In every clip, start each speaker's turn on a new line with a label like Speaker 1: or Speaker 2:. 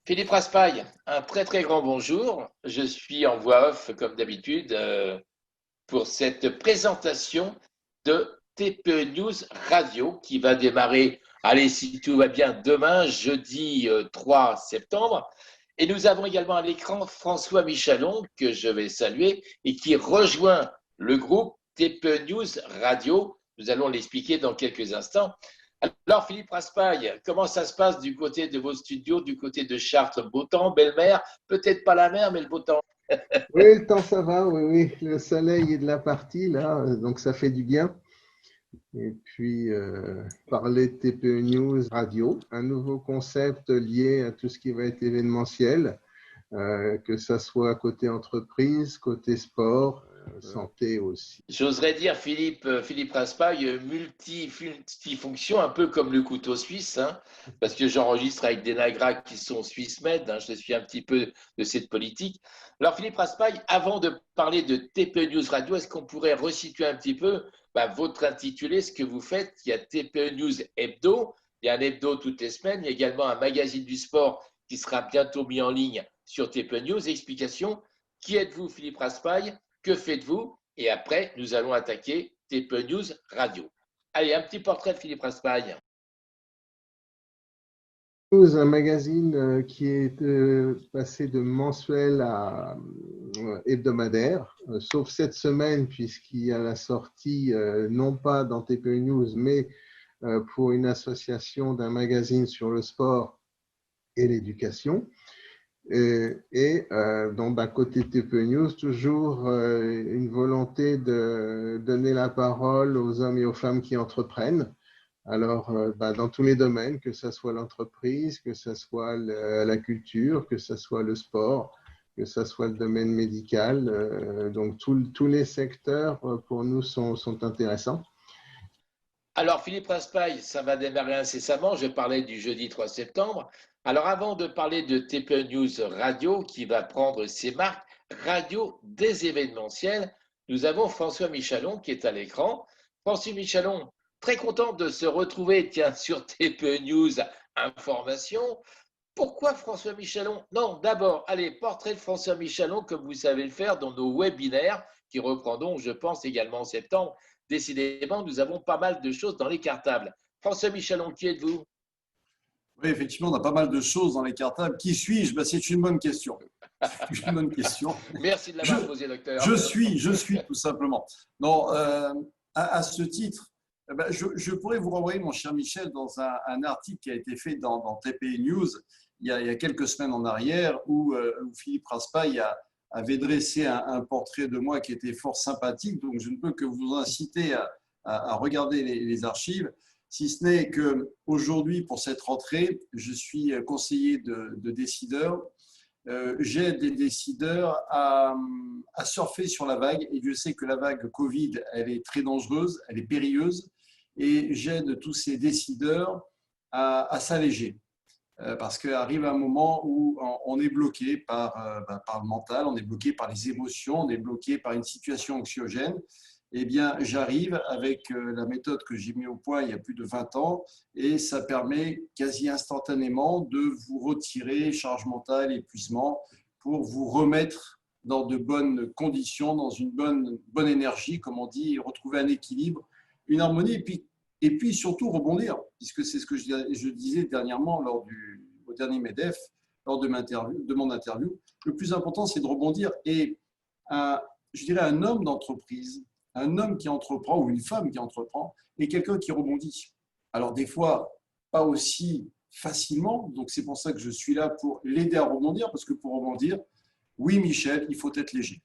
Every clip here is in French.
Speaker 1: Philippe Raspail, un très très grand bonjour. Je suis en voix off comme d'habitude pour cette présentation de TPE News Radio qui va démarrer, allez si tout va bien, demain, jeudi 3 septembre. Et nous avons également à l'écran François Michalon que je vais saluer et qui rejoint le groupe TPE News Radio. Nous allons l'expliquer dans quelques instants. Alors, Philippe Raspail, comment ça se passe du côté de vos studios, du côté de Chartres? Beau temps, belle mer, peut-être pas la mer, mais le beau temps.
Speaker 2: Oui, le temps ça va, oui, oui. Le soleil est de la partie là, donc ça fait du bien. Et puis, parler de TPE News Radio, un nouveau concept lié à tout ce qui va être événementiel, que ça soit côté entreprise, côté sport, santé aussi.
Speaker 1: J'oserais dire, Philippe Raspail, multifonction, un peu comme le couteau suisse, hein, parce que j'enregistre avec des nagras qui sont Suisse-Med, hein, je suis un petit peu de cette politique. Alors, Philippe Raspail, avant de parler de TPE News Radio, est-ce qu'on pourrait resituer un petit peu votre intitulé, ce que vous faites? Il y a TPE News Hebdo, il y a un hebdo toutes les semaines, il y a également un magazine du sport qui sera bientôt mis en ligne sur TPE News. Explication, qui êtes-vous, Philippe Raspail? Que faites-vous? Et après, nous allons attaquer TPE News Radio. Allez, un petit portrait de Philippe Raspail.
Speaker 2: Un magazine qui est passé de mensuel à hebdomadaire, sauf cette semaine, puisqu'il y a la sortie, non pas dans TPE News, mais pour une association d'un magazine sur le sport et l'éducation. Donc, côté TPE News, toujours une volonté de donner la parole aux hommes et aux femmes qui entreprennent. Alors, dans tous les domaines, que ce soit l'entreprise, que ce soit la culture, que ce soit le sport, que ce soit le domaine médical. Donc, tous les secteurs, pour nous, sont intéressants.
Speaker 1: Alors, Philippe Raspail, ça va démarrer incessamment. Je parlais du jeudi 3 septembre. Alors, avant de parler de TPE News Radio, qui va prendre ses marques, radio des événementiels, nous avons François Michalon qui est à l'écran. François Michalon, très content de se retrouver, tiens, sur TPE News Information. Pourquoi François Michalon? Non, d'abord, allez, portrait de François Michalon, comme vous savez le faire dans nos webinaires, qui reprendront, je pense, également en septembre. Décidément, nous avons pas mal de choses dans les cartables. François Michalon, qui êtes-vous?
Speaker 3: Oui, effectivement, on a pas mal de choses dans les cartables. Qui suis-je? C'est une bonne question. C'est une bonne question.
Speaker 1: Merci de l'avoir posé, docteur.
Speaker 3: Je suis tout simplement. Non, à ce titre, je pourrais vous renvoyer, mon cher Michel, dans un article qui a été fait dans TPE News il y a quelques semaines en arrière, où Philippe Raspail avait dressé un portrait de moi qui était fort sympathique. Donc, je ne peux que vous inciter à regarder les archives. Si ce n'est qu'aujourd'hui, pour cette rentrée, je suis conseiller de décideurs. J'aide des décideurs à surfer sur la vague. Et Dieu sait que la vague Covid, elle est très dangereuse, elle est périlleuse. Et j'aide tous ces décideurs à s'alléger. Parce qu'arrive un moment où on est bloqué par le mental, on est bloqué par les émotions, on est bloqué par une situation anxiogène. Eh bien, j'arrive avec la méthode que j'ai mise au point il y a plus de 20 ans et ça permet quasi instantanément de vous retirer charge mentale, épuisement pour vous remettre dans de bonnes conditions, dans une bonne énergie, comme on dit, retrouver un équilibre, une harmonie et puis surtout rebondir, puisque c'est ce que je disais dernièrement au dernier MEDEF, lors de mon interview. Le plus important, c'est de rebondir et je dirais un homme d'entreprise, un homme qui entreprend ou une femme qui entreprend est quelqu'un qui rebondit. Alors des fois, pas aussi facilement, donc c'est pour ça que je suis là pour l'aider à rebondir, parce que pour rebondir, oui Michel, il faut être léger.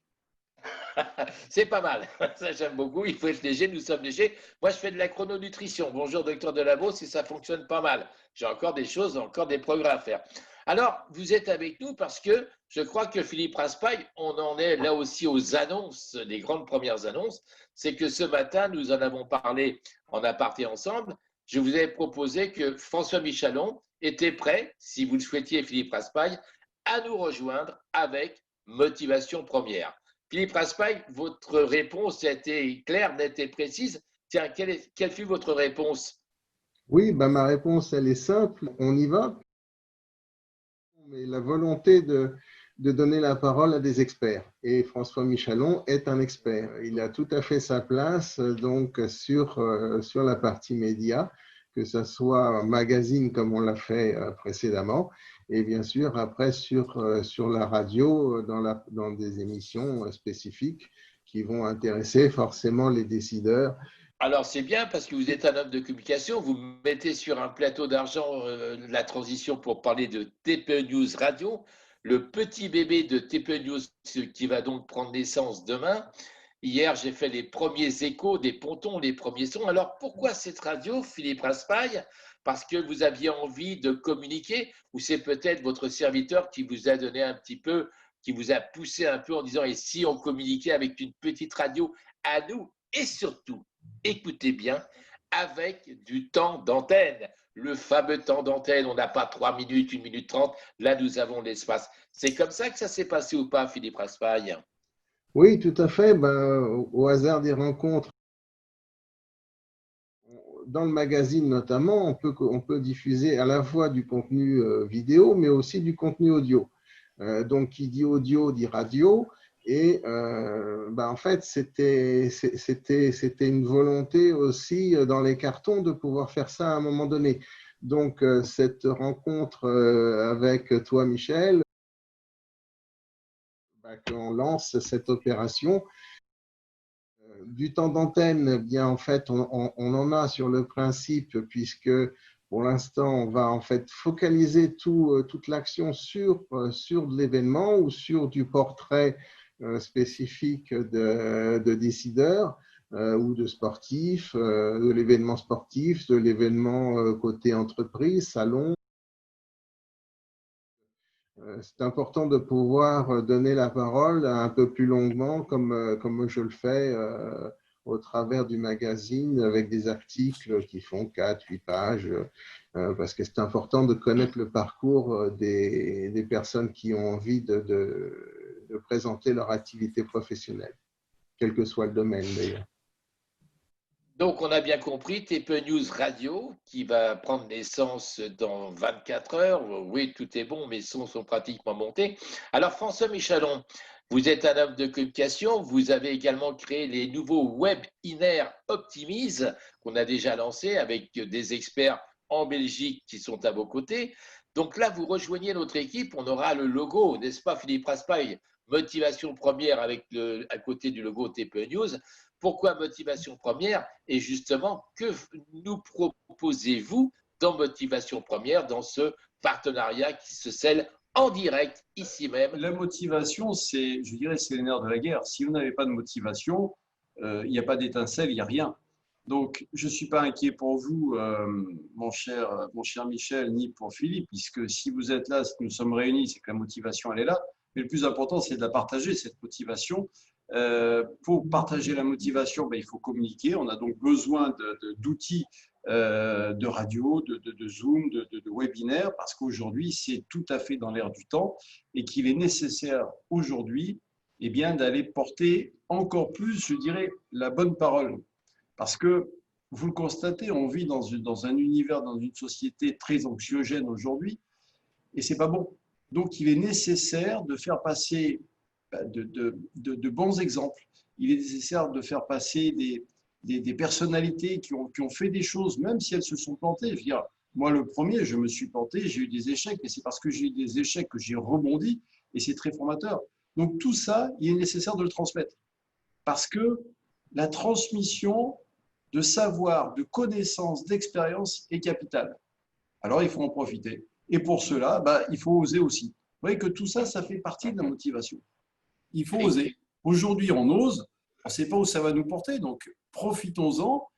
Speaker 1: C'est pas mal, ça j'aime beaucoup, il faut être léger, nous sommes légers. Moi je fais de la chrononutrition, bonjour docteur Delabo, si ça fonctionne pas mal. J'ai encore des choses, encore des progrès à faire. Alors, vous êtes avec nous parce que je crois que Philippe Raspail, on en est là aussi aux annonces, les grandes premières annonces. C'est que ce matin, nous en avons parlé en aparté ensemble. Je vous avais proposé que François Michalon était prêt, si vous le souhaitiez, Philippe Raspail, à nous rejoindre avec Motivation Première. Philippe Raspail, votre réponse a été claire, nette et précise. Tiens, quelle fut votre réponse?
Speaker 2: Oui, ma réponse, elle est simple. On y va. Mais la volonté de donner la parole à des experts. Et François Michalon est un expert. Il a tout à fait sa place donc sur la partie média, que ce soit un magazine comme on l'a fait précédemment, et bien sûr après sur la radio, dans des émissions spécifiques qui vont intéresser forcément les décideurs.
Speaker 1: Alors, c'est bien parce que vous êtes un homme de communication, vous mettez sur un plateau d'argent la transition pour parler de TPE News Radio, le petit bébé de TPE News qui va donc prendre naissance demain. Hier, j'ai fait les premiers échos des pontons, les premiers sons. Alors, pourquoi cette radio, Philippe Raspail? Parce que vous aviez envie de communiquer ou c'est peut-être votre serviteur qui vous a donné un petit peu, qui vous a poussé un peu en disant « et si on communiquait avec une petite radio à nous ?» et surtout, écoutez bien, avec du temps d'antenne. Le fameux temps d'antenne, on n'a pas 3 minutes, 1 minute 30, là nous avons l'espace. C'est comme ça que ça s'est passé ou pas, Philippe Raspail?
Speaker 2: Oui, tout à fait. Au hasard des rencontres, dans le magazine notamment, on peut diffuser à la fois du contenu vidéo, mais aussi du contenu audio. Donc, qui dit audio dit radio. Et en fait, c'était une volonté aussi dans les cartons de pouvoir faire ça à un moment donné. Donc, cette rencontre avec toi, Michel, qu'on lance cette opération. Du temps d'antenne, eh bien en fait, on en a sur le principe, puisque pour l'instant, on va en fait focaliser toute l'action sur l'événement ou sur du portrait spécifique de décideurs ou de sportifs, de l'événement sportif, de l'événement côté entreprise, salon. C'est important de pouvoir donner la parole un peu plus longuement, comme je le fais au travers du magazine, avec des articles qui font 4-8 pages, parce que c'est important de connaître le parcours des personnes qui ont envie de présenter leur activité professionnelle, quel que soit le domaine d'ailleurs.
Speaker 1: Donc, on a bien compris, TPE News Radio qui va prendre naissance dans 24 heures. Oui, tout est bon, mes sons sont pratiquement montés. Alors, François Michalon, vous êtes un homme de communication. Vous avez également créé les nouveaux webinaires Optimise qu'on a déjà lancés avec des experts en Belgique qui sont à vos côtés. Donc là, vous rejoignez notre équipe. On aura le logo, n'est-ce pas, Philippe Raspail? Motivation première avec à côté du logo TPE News. Pourquoi motivation première? Et justement, que nous proposez-vous dans motivation première, dans ce partenariat qui se scelle en direct ici même?
Speaker 3: La motivation, je dirais, c'est les nerfs de la guerre. Si vous n'avez pas de motivation, il n'y a pas d'étincelle, il n'y a rien. Donc, je ne suis pas inquiet pour vous, mon cher Michel, ni pour Philippe, puisque si vous êtes là, si nous sommes réunis, c'est que la motivation, elle est là. Mais le plus important, c'est de la partager, cette motivation. Pour partager la motivation, il faut communiquer. On a donc besoin d'outils de radio, de Zoom, de webinaire, parce qu'aujourd'hui, c'est tout à fait dans l'air du temps et qu'il est nécessaire aujourd'hui d'aller porter encore plus, je dirais, la bonne parole. Parce que, vous le constatez, on vit dans un univers, dans une société très anxiogène aujourd'hui, et ce n'est pas bon. Donc, il est nécessaire de faire passer de bons exemples. Il est nécessaire de faire passer des personnalités qui ont fait des choses, même si elles se sont plantées. Je veux dire, moi, le premier, je me suis planté, j'ai eu des échecs, et c'est parce que j'ai eu des échecs que j'ai rebondi, et c'est très formateur. Donc, tout ça, il est nécessaire de le transmettre. Parce que la transmission de savoir, de connaissances, d'expérience est capitale. Alors, il faut en profiter. Et pour cela, il faut oser aussi. Vous voyez que tout ça, ça fait partie de la motivation. Il faut oser. Aujourd'hui, on ose. On ne sait pas où ça va nous porter, donc profitons-en.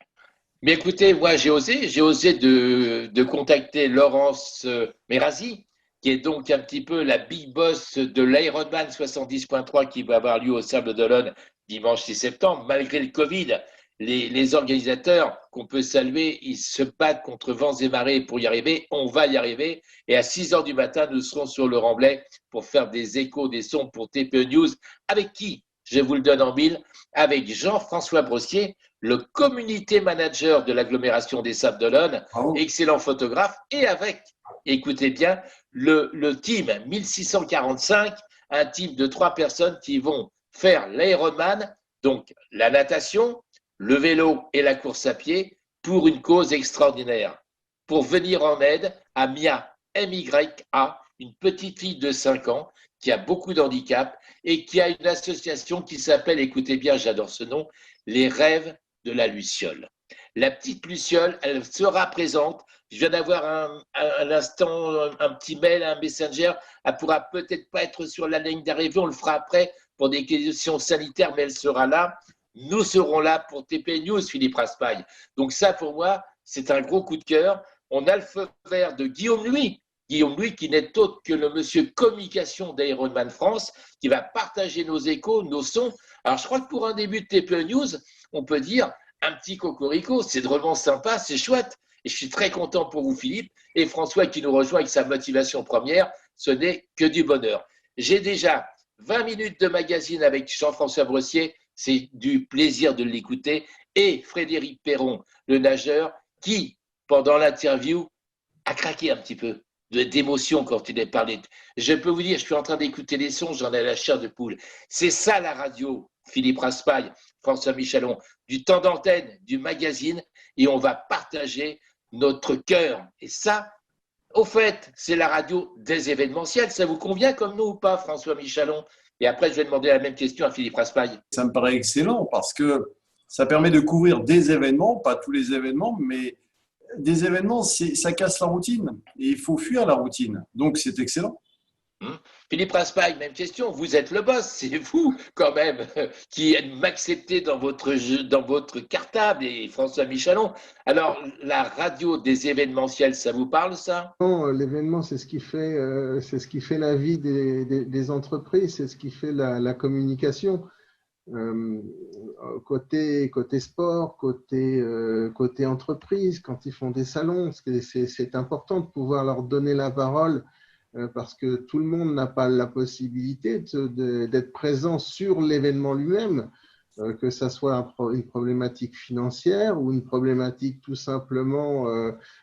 Speaker 1: Mais écoutez, moi, j'ai osé de contacter Laurence Merazi, qui est donc un petit peu la big boss de l'Ironman 70.3 qui va avoir lieu au Sable d'Olonne dimanche 6 septembre. Malgré le Covid, les organisateurs qu'on peut saluer, ils se battent contre vents et marées pour y arriver. On va y arriver. Et à 6 heures du matin, nous serons sur le Remblai pour faire des échos, des sons pour TPE News. Avec qui? je vous le donne en mille, avec Jean-François Brossier, le community manager de l'agglomération des Sables-d'Olonne, excellent photographe, et avec, écoutez bien, le team 1645, un team de 3 personnes qui vont faire l'Ironman, donc la natation, le vélo et la course à pied, pour une cause extraordinaire, pour venir en aide à Mia, M-Y-A, une petite fille de 5 ans qui a beaucoup d'handicap et qui a une association qui s'appelle, écoutez bien, j'adore ce nom, Les Rêves de la Luciole. La petite Luciole, elle sera présente. Je viens d'avoir un instant, un petit mail, un messenger. Elle pourra peut-être pas être sur la ligne d'arrivée, on le fera après pour des questions sanitaires, mais elle sera là. Nous serons là pour TP News, Philippe Raspail. Donc ça, pour moi, c'est un gros coup de cœur. On a le feu vert de Guillaume Louis. Guillaume Louis, qui n'est autre que le monsieur communication d'Ironman France, qui va partager nos échos, nos sons. Alors, je crois que pour un début de TPE News, on peut dire un petit cocorico, c'est drôlement sympa, c'est chouette. Et je suis très content pour vous, Philippe, et François qui nous rejoint avec sa motivation première, ce n'est que du bonheur. J'ai déjà 20 minutes de magazine avec Jean-François Brossier, c'est du plaisir de l'écouter, et Frédéric Perron, le nageur, qui, pendant l'interview, a craqué un petit peu d'émotion quand il est parlé. Je peux vous dire, je suis en train d'écouter les sons, j'en ai la chair de poule. C'est ça la radio, Philippe Raspail, François Michalon, du temps d'antenne, du magazine, et on va partager notre cœur. Et ça, au fait, c'est la radio des événementiels. Ça vous convient comme nous ou pas, François Michalon? Et après, je vais demander la même question à Philippe Raspail.
Speaker 3: Ça me paraît excellent parce que ça permet de couvrir des événements, pas tous les événements, mais des événements, ça casse la routine et il faut fuir la routine. Donc, c'est excellent.
Speaker 1: Philippe Raspail, même question. Vous êtes le boss, c'est vous quand même qui m'acceptez dans votre cartable et François Michalon. Alors, la radio des événementiels, ça vous parle ça?
Speaker 2: Non, l'événement, c'est ce qui fait la vie des entreprises, c'est ce qui fait la communication. Côté sport, côté entreprise, quand ils font des salons, c'est important de pouvoir leur donner la parole parce que tout le monde n'a pas la possibilité d'être présent sur l'événement lui-même, que ça soit une problématique financière ou une problématique tout simplement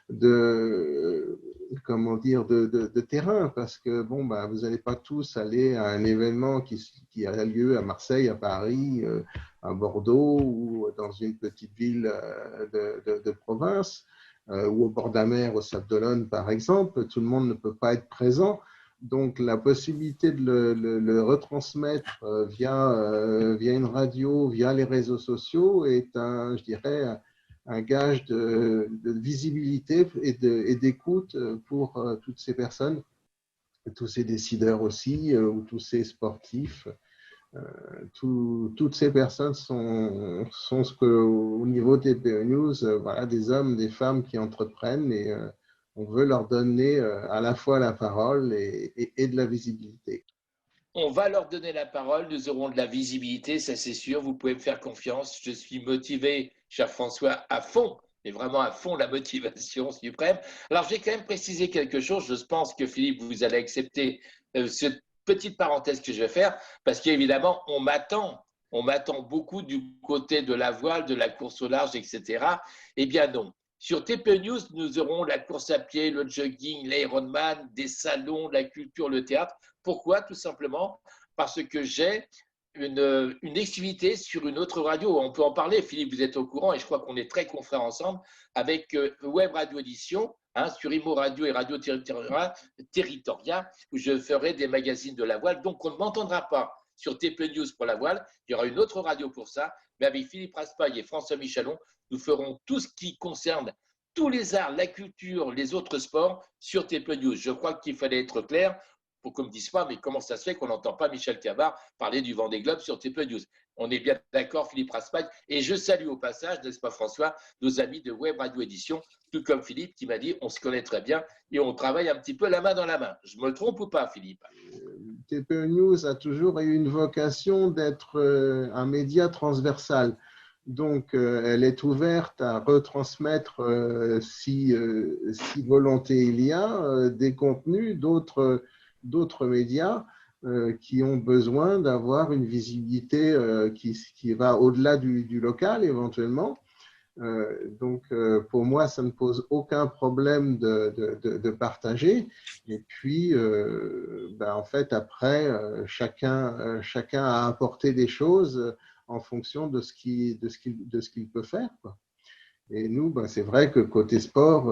Speaker 2: de terrain, parce que bon, bah, vous n'allez pas tous aller à un événement qui a lieu à Marseille, à Paris, à Bordeaux ou dans une petite ville de province ou au bord de la mer, au Sables-d'Olonne par exemple. Tout le monde ne peut pas être présent. Donc, la possibilité de le retransmettre via une radio, via les réseaux sociaux est je dirais, un gage de visibilité et d'écoute pour toutes ces personnes, tous ces décideurs aussi, ou tous ces sportifs. Toutes ces personnes sont ce qu'au niveau TPE News, voilà, des hommes, des femmes qui entreprennent et on veut leur donner à la fois la parole et de la visibilité.
Speaker 1: On va leur donner la parole, nous aurons de la visibilité, ça c'est sûr, vous pouvez me faire confiance. Je suis motivé, cher François, à fond, mais vraiment à fond la motivation suprême. Alors j'ai quand même précisé quelque chose, je pense que Philippe, vous allez accepter cette petite parenthèse que je vais faire, parce qu'évidemment, on m'attend beaucoup du côté de la voile, de la course au large, etc. Eh bien non. Sur TPE News, nous aurons la course à pied, le jogging, l'Ironman, des salons, la culture, le théâtre. Pourquoi? Tout simplement parce que j'ai une exclusivité sur une autre radio. On peut en parler, Philippe, vous êtes au courant, et je crois qu'on est très confrères ensemble, avec Web Radio Édition, sur Imo Radio et Radio Territoria, où je ferai des magazines de la voile. Donc, on ne m'entendra pas sur TP News pour la voile. Il y aura une autre radio pour ça. Mais avec Philippe Raspail et François Michalon, nous ferons tout ce qui concerne tous les arts, la culture, les autres sports sur TP News. Je crois qu'il fallait être clair pour qu'on ne me dise pas, mais comment ça se fait qu'on n'entend pas Michel Cabard parler du Vendée Globe sur TP News? On est bien d'accord, Philippe Raspail. Et je salue au passage, n'est-ce pas François, nos amis de Web Radio Édition, tout comme Philippe qui m'a dit on se connaît très bien et on travaille un petit peu la main dans la main. Je me trompe ou pas, Philippe?
Speaker 2: TPE News a toujours eu une vocation d'être un média transversal. Donc, elle est ouverte à retransmettre, si volonté il y a, des contenus d'autres médias qui ont besoin d'avoir une visibilité qui va au-delà du local éventuellement. Donc, pour moi, ça ne pose aucun problème de partager. Et puis, en fait, après, chacun a apporté des choses en fonction de ce qu'il peut faire, quoi. Et nous, c'est vrai que côté sport,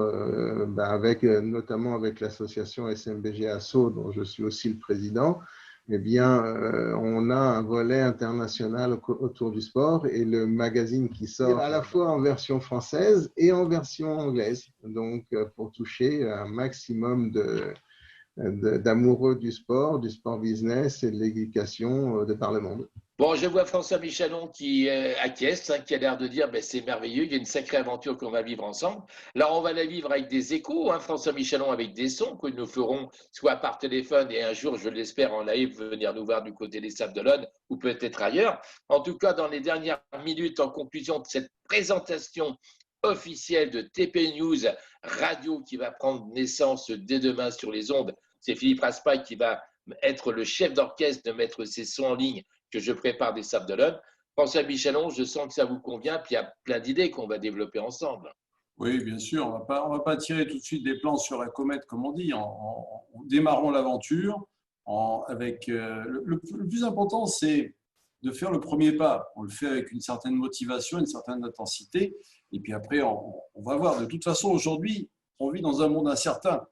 Speaker 2: notamment avec l'association SMBG Asso, dont je suis aussi le président, eh bien, on a un volet international autour du sport et le magazine qui sort à la fois en version française et en version anglaise. Donc, pour toucher un maximum d'amoureux du sport business et de l'éducation de par le monde.
Speaker 1: Bon, je vois François Michelon qui acquiesce, qui a l'air de dire c'est merveilleux, il y a une sacrée aventure qu'on va vivre ensemble. Alors, on va la vivre avec des échos, François Michelon, avec des sons que nous ferons soit par téléphone et un jour, je l'espère, en live, venir nous voir du côté des Sables d'Olonne ou peut-être ailleurs. En tout cas, dans les dernières minutes, en conclusion de cette présentation officielle de TP News Radio qui va prendre naissance dès demain sur les ondes, c'est Philippe Raspail qui va être le chef d'orchestre de mettre ses sons en ligne que je prépare des Sables d'Olonne. François Michelon, je sens que ça vous convient, puis il y a plein d'idées qu'on va développer ensemble.
Speaker 3: Oui, bien sûr, on va pas tirer tout de suite des plans sur la comète, comme on dit, en démarrant l'aventure. Le plus important, c'est de faire le premier pas. On le fait avec une certaine motivation, une certaine intensité, et puis après, on va voir. De toute façon, aujourd'hui, on vit dans un monde incertain.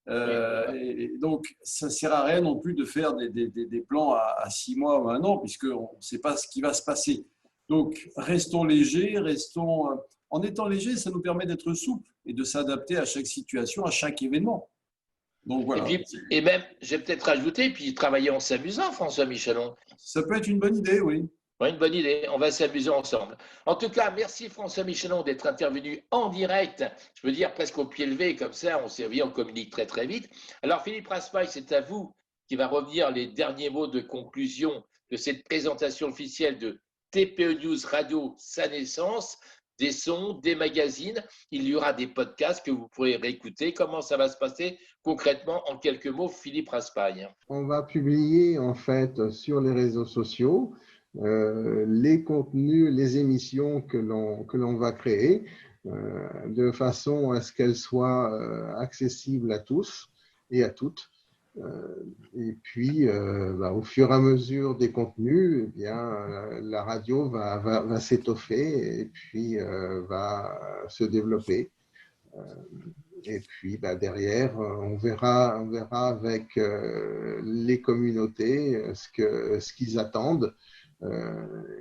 Speaker 3: Et donc, ça ne sert à rien non plus de faire des plans à 6 mois ou 1 an, puisqu'on ne sait pas ce qui va se passer. Donc, restons légers, en étant légers, ça nous permet d'être souples et de s'adapter à chaque situation, à chaque événement. Donc, voilà.
Speaker 1: Et même, j'ai peut-être rajouté, puis travailler en s'amusant, François Michelon.
Speaker 3: Ça peut être une bonne idée, oui.
Speaker 1: Une bonne idée, on va s'amuser ensemble. En tout cas, merci François Michelon d'être intervenu en direct, je veux dire presque au pied levé, comme ça, on s'est vu, on communique très très vite. Alors Philippe Raspail, c'est à vous qui va revenir les derniers mots de conclusion de cette présentation officielle de TPE News Radio, sa naissance, des sons, des magazines, il y aura des podcasts que vous pourrez réécouter. Comment ça va se passer concrètement en quelques mots, Philippe Raspail?
Speaker 2: On va publier en fait sur les réseaux sociaux les contenus, les émissions que l'on va créer de façon à ce qu'elles soient accessibles à tous et à toutes. Et puis, au fur et à mesure des contenus, eh bien, la radio va s'étoffer et puis va se développer. Et puis derrière, on verra avec les communautés ce qu'ils attendent.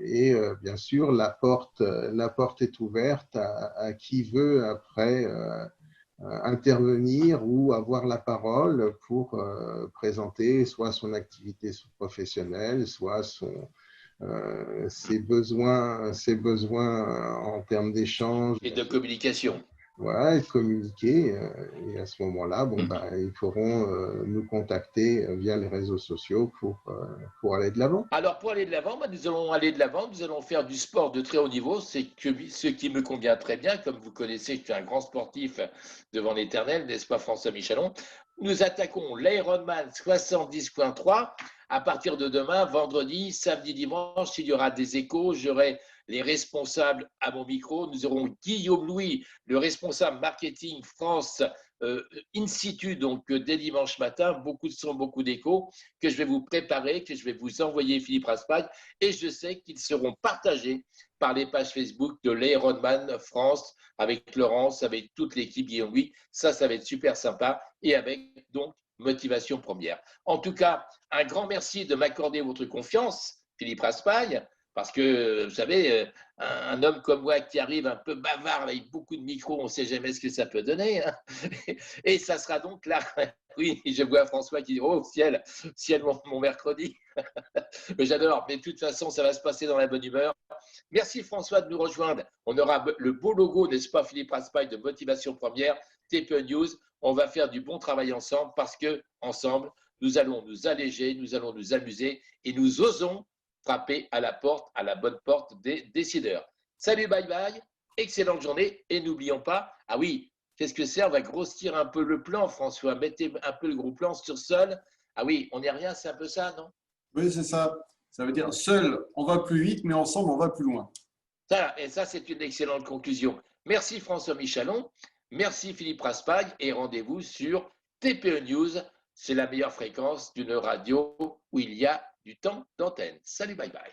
Speaker 2: Et bien sûr, la porte est ouverte à qui veut après intervenir ou avoir la parole pour présenter soit son activité professionnelle, soit ses besoins en termes d'échange.
Speaker 1: Et de communication.
Speaker 2: Voilà, et communiquer. Et à ce moment-là, ils pourront nous contacter via les réseaux sociaux pour aller de l'avant.
Speaker 1: Alors, pour aller de l'avant, nous allons aller de l'avant. Nous allons faire du sport de très haut niveau. C'est ce qui me convient très bien. Comme vous connaissez, je suis un grand sportif devant l'éternel, n'est-ce pas, François Michelon? Nous attaquons l'Ironman 70.3 à partir de demain, vendredi, samedi, dimanche. Il y aura des échos. J'aurai les responsables à mon micro. Nous aurons Guillaume Louis, le responsable marketing France in situ, donc dès dimanche matin, beaucoup de sons, beaucoup d'échos que je vais vous préparer, que je vais vous envoyer, Philippe Raspail, et je sais qu'ils seront partagés par les pages Facebook de l'Ironman France avec Laurence, avec toute l'équipe Guillaume Louis. Ça va être super sympa et avec donc motivation première. En tout cas, un grand merci de m'accorder votre confiance, Philippe Raspail. Parce que, vous savez, un homme comme moi qui arrive un peu bavard avec beaucoup de micros, on ne sait jamais ce que ça peut donner. Et ça sera donc là. Oui, je vois François qui dit « Oh, ciel mon mercredi !» J'adore, mais de toute façon, ça va se passer dans la bonne humeur. Merci François de nous rejoindre. On aura le beau logo, n'est-ce pas, Philippe Raspail, de Motivation Première, TPE News. On va faire du bon travail ensemble parce qu'ensemble, nous allons nous alléger, nous allons nous amuser et nous osons frapper à la bonne porte des décideurs. Salut, bye bye, excellente journée et n'oublions pas, ah oui, qu'est-ce que c'est? On va grossir un peu le plan, François, mettez un peu le gros plan sur sol Ah oui, on n'est rien, c'est un peu ça, non?
Speaker 3: Oui, c'est ça. Ça veut dire seul, on va plus vite, mais ensemble, on va plus loin.
Speaker 1: Ça, et ça, c'est une excellente conclusion. Merci François Michalon, merci Philippe Raspail et rendez-vous sur TPE News. C'est la meilleure fréquence d'une radio où il y a du temps d'antenne. Salut, bye bye.